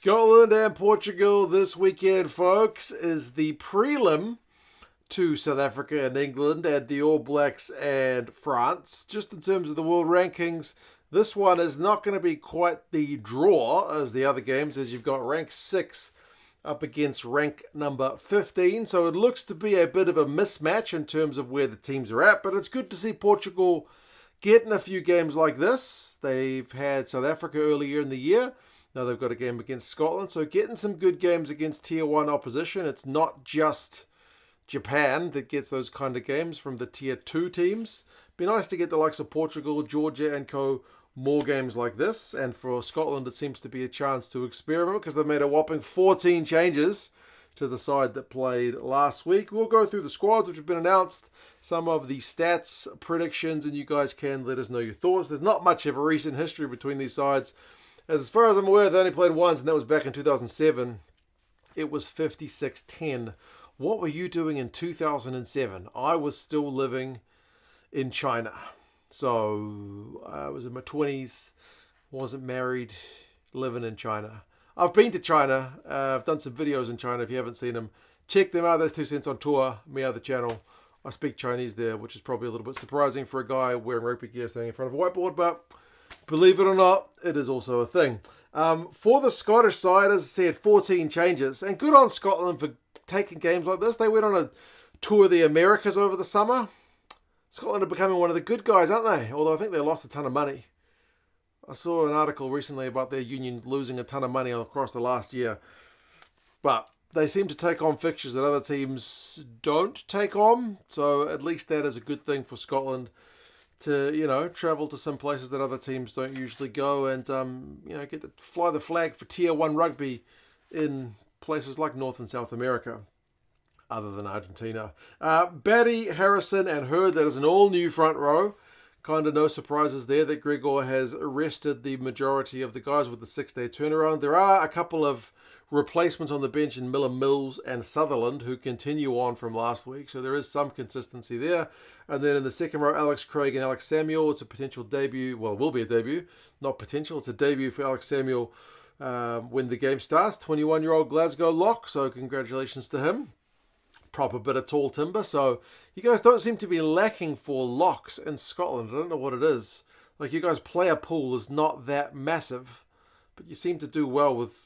Scotland and Portugal this weekend, folks, is the prelim to South Africa and England and the All Blacks and France. Just in terms of the world rankings, this one is not going to be quite the draw as the other games, as you've got rank 6 up against rank number 15. So it looks to be a bit of a mismatch in terms of where the teams are at, but it's good to see Portugal getting a few games like this. They've had South Africa earlier in the year. Now they've got a game against Scotland. So getting some good games against Tier 1 opposition. It's not just Japan that gets those kind of games from the Tier 2 teams. Be nice to get the likes of Portugal, Georgia and co. more games like this. And for Scotland, it seems to be a chance to experiment because they've made a whopping 14 changes to the side that played last week. We'll go through the squads which have been announced, some of the stats, predictions, and you guys can let us know your thoughts. There's not much of a recent history between these sides. As far as I'm aware, they only played once, and that was back in 2007. It was 56-10. What were you doing in 2007? I was still living in China. So I was in my 20s, wasn't married, living in China. I've been to China. I've done some videos in China. If you haven't seen them, check them out. There's 2 Cents on Tour, me other channel. I speak Chinese there, which is probably a little bit surprising for a guy wearing rugby gear standing in front of a whiteboard, but believe it or not, it is also a thing. For the Scottish side, as I said, 14 changes. And good on Scotland for taking games like this. They went on a tour of the Americas over the summer. Scotland are becoming one of the good guys, aren't they? Although I think they lost a ton of money. I saw an article recently about their union losing a ton of money across the last year. But they seem to take on fixtures that other teams don't take on. So at least that is a good thing for Scotland to, travel to some places that other teams don't usually go and, get to fly the flag for Tier 1 rugby in places like North and South America, other than Argentina. Batty, Harrison and Hurd, that is an all-new front row. Kind of no surprises there that Gregor has arrested the majority of the guys with the 6-day turnaround. There are a couple of replacements on the bench in Miller, Mills and Sutherland who continue on from last week. So there is some consistency there. And then in the second row, Alex Craig and Alex Samuel. It's a potential debut. Well, it will be a debut. Not potential. It's a debut for Alex Samuel when the game starts. 21-year-old Glasgow lock. So congratulations to him. Proper bit of tall timber. So you guys don't seem to be lacking for locks in Scotland. I don't know what it is. Like, you guys' player pool is not that massive, but you seem to do well with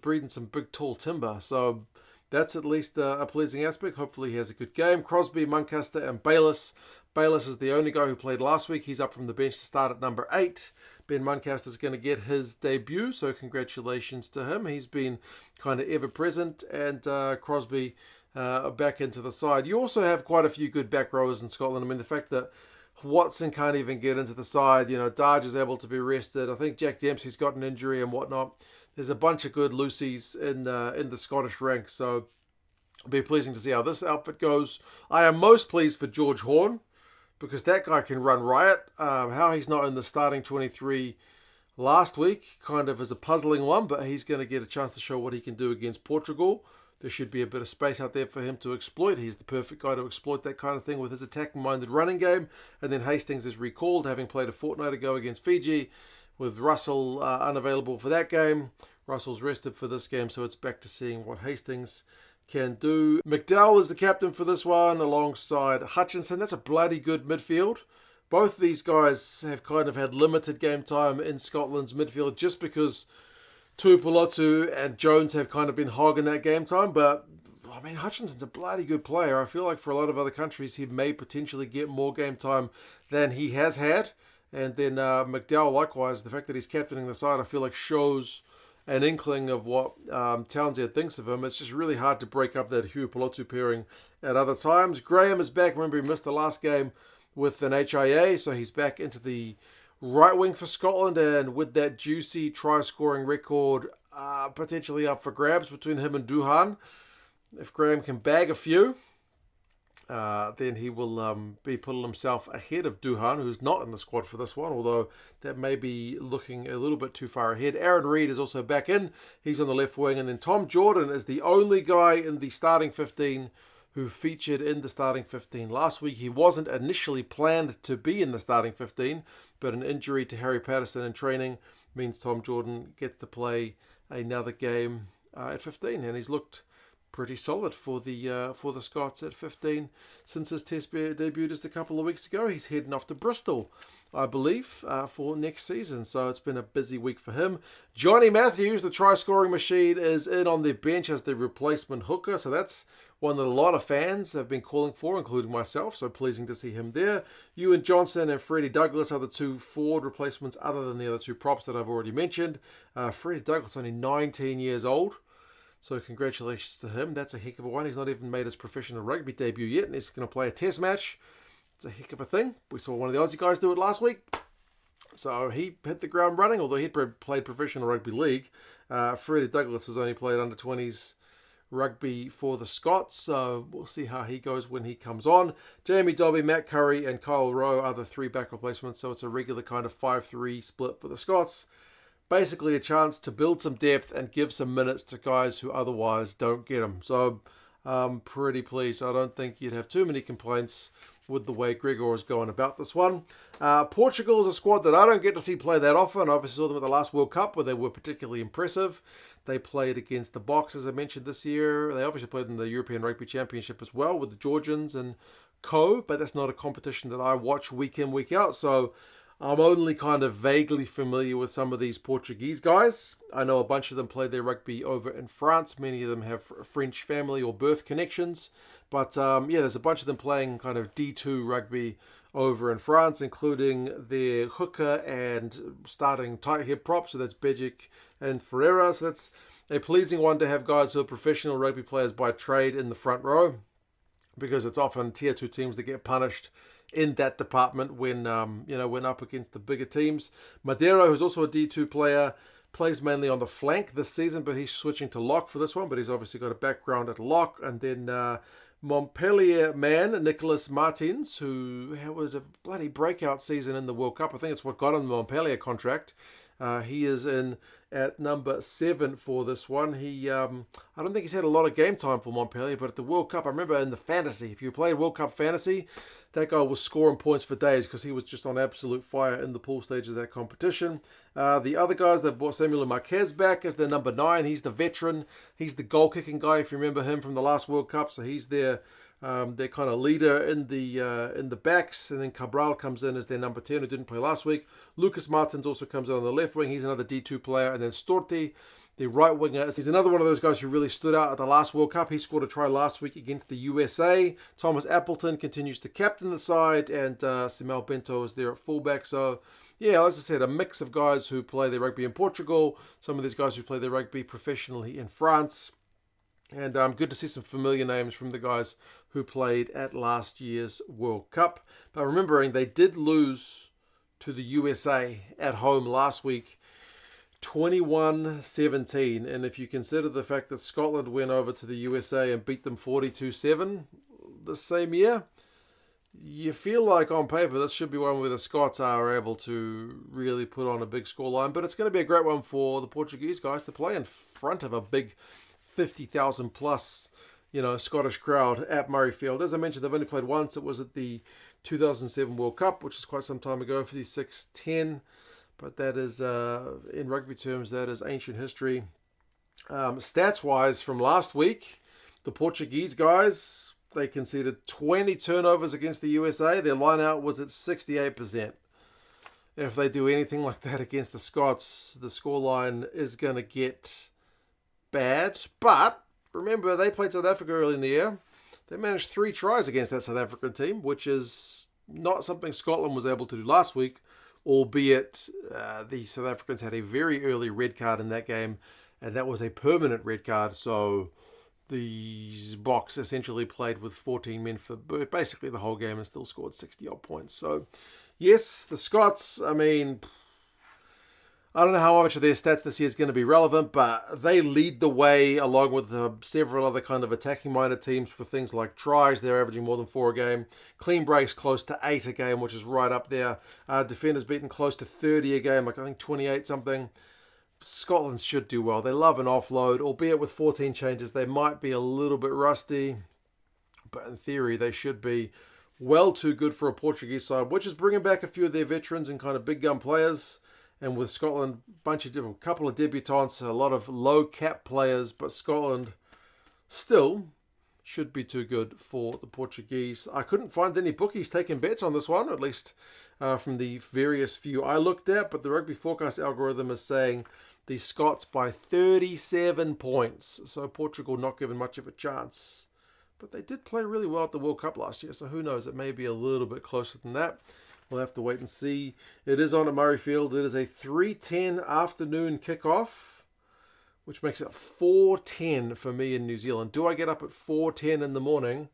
breeding some big tall timber. So that's at least a pleasing aspect. Hopefully he has a good game. Crosby, Muncaster and Bayliss. Bayliss is the only guy who played last week. He's up from the bench to start at number 8. Ben Muncaster is going to get his debut, so congratulations to him. He's been kind of ever-present, and Crosby back into the side. You also have quite a few good back rowers in Scotland. I mean, the fact that Watson can't even get into the side, Darge is able to be rested. I think Jack Dempsey's got an injury and whatnot. There's a bunch of good Lucies in the Scottish ranks, so it'll be pleasing to see how this outfit goes. I am most pleased for George Horn, because that guy can run riot. How he's not in the starting 23 last week kind of is a puzzling one, but he's going to get a chance to show what he can do against Portugal. There should be a bit of space out there for him to exploit. He's the perfect guy to exploit that kind of thing with his attacking-minded running game. And then Hastings is recalled, having played a fortnight ago against Fiji, with Russell unavailable for that game. Russell's rested for this game, so it's back to seeing what Hastings can do. McDowell is the captain for this one, alongside Hutchinson. That's a bloody good midfield. Both of these guys have kind of had limited game time in Scotland's midfield just because Tuipulotu and Jones have kind of been hogging that game time. But, I mean, Hutchinson's a bloody good player. I feel like for a lot of other countries, he may potentially get more game time than he has had. And then McDowell, likewise, the fact that he's captaining the side, I feel like shows an inkling of what Townsend thinks of him. It's just really hard to break up that Tuipulotu pairing at other times. Graham is back. Remember, he missed the last game with an HIA, so he's back into the right wing for Scotland, and with that juicy try-scoring record potentially up for grabs between him and Duhan. If Graham can bag a few, then he will be putting himself ahead of Duhan, who's not in the squad for this one, although that may be looking a little bit too far ahead. Aaron Reid is also back in. He's on the left wing, and then Tom Jordan is the only guy in the starting 15 who featured in the starting 15 last week. He wasn't initially planned to be in the starting 15, but an injury to Harry Patterson in training means Tom Jordan gets to play another game at 15, and he's looked pretty solid for the Scots at 15 since his Test debut just a couple of weeks ago. He's heading off to Bristol, I believe, for next season. So it's been a busy week for him. Johnny Matthews, the try-scoring machine, is in on the bench as the replacement hooker. So that's one that a lot of fans have been calling for, including myself. So pleasing to see him there. Ewan Johnson and Freddie Douglas are the two forward replacements other than the other two props that I've already mentioned. Freddie Douglas, only 19 years old. So congratulations to him. That's a heck of a one. He's not even made his professional rugby debut yet, and he's going to play a test match. It's a heck of a thing. We saw one of the Aussie guys do it last week. So he hit the ground running, although he'd played professional rugby league. Freddie Douglas has only played under 20s rugby for the Scots, so we'll see how he goes when he comes on. Jamie Dobby, Matt Curry, and Kyle Rowe are the three back replacements, so it's a regular kind of 5-3 split for the Scots. Basically a chance to build some depth and give some minutes to guys who otherwise don't get them. So I'm pretty pleased. I don't think you'd have too many complaints with the way Gregor is going about this one. Portugal is a squad that I don't get to see play that often. I obviously saw them at the last World Cup where they were particularly impressive. They played against the Box, as I mentioned, this year. They obviously played in the European Rugby Championship as well with the Georgians and co, but that's not a competition that I watch week in, week out. So I'm only kind of vaguely familiar with some of these Portuguese guys. I know a bunch of them played their rugby over in France. Many of them have French family or birth connections. But there's a bunch of them playing kind of D2 rugby over in France, including their hooker and starting tight head prop. So that's Bejic and Ferreira. So that's a pleasing one to have guys who are professional rugby players by trade in the front row, because it's often tier 2 teams that get punished in that department when when up against the bigger teams. Madero, who's also a D2 player, plays mainly on the flank this season, but he's switching to lock for this one, but he's obviously got a background at lock. And then Montpellier man, Nicolas Martins, who was a bloody breakout season in the World Cup. I think it's what got him the Montpellier contract. He is in at number 7 for this one. I don't think he's had a lot of game time for Montpellier, but at the World Cup, I remember in the fantasy, if you played World Cup fantasy, that guy was scoring points for days because he was just on absolute fire in the pool stage of that competition. The other guys, they've brought Samuel Marquez back as their number 9. He's the veteran. He's the goal-kicking guy, if you remember him from the last World Cup. So he's their kind of leader in the backs. And then Cabral comes in as their number 10, who didn't play last week. Lucas Martins also comes in on the left wing. He's another D2 player. And then Storti, the right winger, he's another one of those guys who really stood out at the last World Cup. He scored a try last week against the USA. Thomas Appleton continues to captain the side, and Simel Bento is there at fullback. So, yeah, as I said, a mix of guys who play their rugby in Portugal, some of these guys who play their rugby professionally in France. And good to see some familiar names from the guys who played at last year's World Cup. But remembering they did lose to the USA at home last week, 21-17, and if you consider the fact that Scotland went over to the USA and beat them 42-7 the same year, you feel like on paper this should be one where the Scots are able to really put on a big scoreline. But it's going to be a great one for the Portuguese guys to play in front of a big 50,000 plus Scottish crowd at Murrayfield. As I mentioned, they've only played once. It was at the 2007 World Cup, which is quite some time ago, 56-10. But that is, in rugby terms, that is ancient history. Stats-wise, from last week, the Portuguese guys, they conceded 20 turnovers against the USA. Their line-out was at 68%. If they do anything like that against the Scots, the scoreline is going to get bad. But remember, they played South Africa early in the year. They managed 3 tries against that South African team, which is not something Scotland was able to do last week. Albeit the South Africans had a very early red card in that game, and that was a permanent red card. So the Box essentially played with 14 men for basically the whole game and still scored 60-odd points. So, yes, the Scots, I mean, I don't know how much of their stats this year is going to be relevant, but they lead the way along with several other kind of attacking-minded teams for things like tries. They're averaging more than 4 a game. Clean breaks close to 8 a game, which is right up there. Defenders beaten close to 30 a game, like I think 28 something. Scotland should do well. They love an offload, albeit with 14 changes. They might be a little bit rusty, but in theory they should be well too good for a Portuguese side, which is bringing back a few of their veterans and kind of big gun players. And with Scotland, couple of debutants, a lot of low cap players, but Scotland still should be too good for the Portuguese. I couldn't find any bookies taking bets on this one, at least from the various few I looked at, but the Rugby Forecast algorithm is saying the Scots by 37 points. So Portugal not given much of a chance. But they did play really well at the World Cup last year, so who knows, it may be a little bit closer than that. We'll have to wait and see. It is on at Murrayfield. It is a 3:10 afternoon kickoff, which makes it 4:10 for me in New Zealand. Do I get up at 4:10 in the morning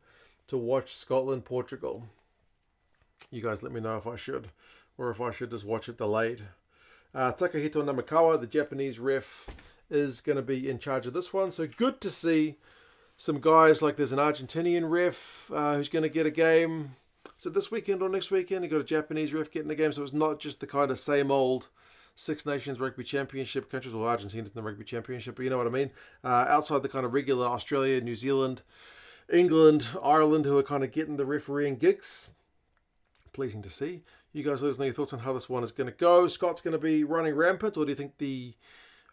to watch Scotland-Portugal? You guys let me know if I should, or if I should just watch it delayed. Takahito Namakawa, the Japanese ref, is going to be in charge of this one. So good to see some guys, like there's an Argentinian ref who's going to get a game. Is it this weekend or next weekend? You got a Japanese ref getting a game, so it's not just the kind of same old Six Nations Rugby Championship countries, or Argentina's in the Rugby Championship, but you know what I mean. Outside the kind of regular Australia, New Zealand, England, Ireland, who are kind of getting the refereeing gigs. Pleasing to see. You guys let us know your thoughts on how this one is going to go. Scott's going to be running rampant, or do you think the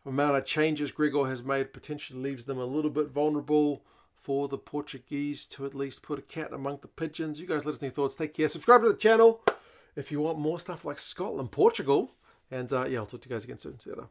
amount of changes Gregor has made potentially leaves them a little bit vulnerable for the Portuguese to at least put a cat among the pigeons? You guys let us know your thoughts. Take care. Subscribe to the channel if you want more stuff like Scotland, Portugal. And yeah, I'll talk to you guys again soon. See you later.